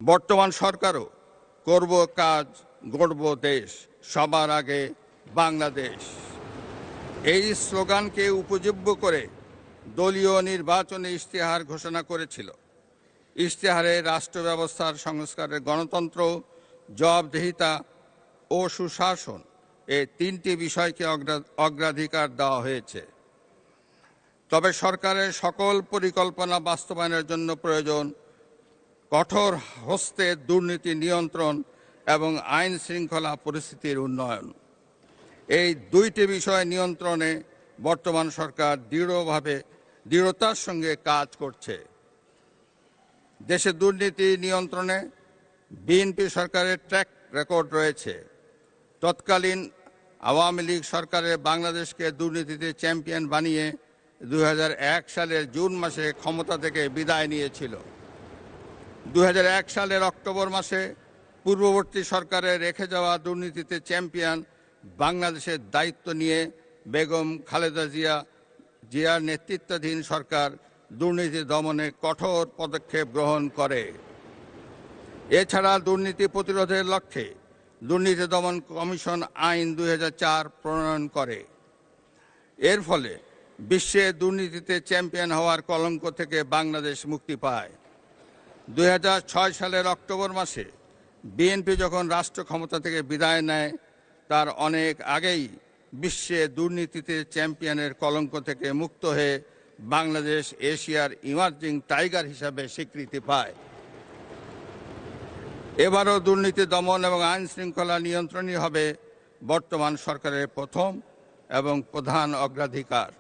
বর্তমান সরকারও করব কাজ, গড়ব দেশ, সবার আগে বাংলাদেশ। এই স্লোগানকে উপজীব্য করে দলীয় নির্বাচনী ইশতেহার ঘোষণা করেছিল। ইশতেহারে রাষ্ট্র ব্যবস্থার সংস্কারের গণতন্ত্র, জবাবদিহিতা ও সুশাসন এই তিনটি বিষয়কে অগ্রাধিকার দেওয়া হয়েছে। তবে সরকারের সকল পরিকল্পনা বাস্তবায়নের জন্য প্রয়োজন কঠোর হস্তে দুর্নীতি নিয়ন্ত্রণ এবং আইন শৃঙ্খলা পরিস্থিতির উন্নয়ন। এই দুইটি বিষয় নিয়ন্ত্রণে বর্তমান সরকার দৃঢ়তার সঙ্গে কাজ করছে। দেশে দুর্নীতি নিয়ন্ত্রণে বিএনপি সরকারের ট্র্যাক রেকর্ড রয়েছে। তৎকালীন আওয়ামী লীগ সরকারের বাংলাদেশকে দুর্নীতিতে চ্যাম্পিয়ন বানিয়ে 2001 সালের জুন মাসে ক্ষমতা থেকে বিদায় নিয়েছিল। 2001 সালের অক্টোবর মাসে পূর্ববর্তী সরকারের রেখে যাওয়া দুর্নীতিতে চ্যাম্পিয়ন বাংলাদেশের দায়িত্ব নিয়ে বেগম খালেদা জিয়ার নেতৃত্বাধীন সরকার দুর্নীতি দমনে কঠোর পদক্ষেপ গ্রহণ করে। এছাড়া দুর্নীতি প্রতিরোধের লক্ষ্যে দুর্নীতি দমন কমিশন আইন 2004 প্রণয়ন করে। এর ফলে বিশ্বে দুর্নীতিতে চ্যাম্পিয়ন হওয়ার কলঙ্ক থেকে বাংলাদেশ মুক্তি পায়। 2006 সালের অক্টোবর মাসে বিএনপি যখন রাষ্ট্র ক্ষমতা থেকে বিদায় নেয়, তার অনেক আগেই বিশ্বে দুর্নীতিতে চ্যাম্পিয়নের কলঙ্ক থেকে মুক্ত হয়ে বাংলাদেশ এশিয়ার ইমার্জিং টাইগার হিসাবে স্বীকৃতি পায়। এবারও দুর্নীতি দমন এবং আইন শৃঙ্খলা নিয়ন্ত্রণই হবে বর্তমান সরকারের প্রথম এবং প্রধান অগ্রাধিকার।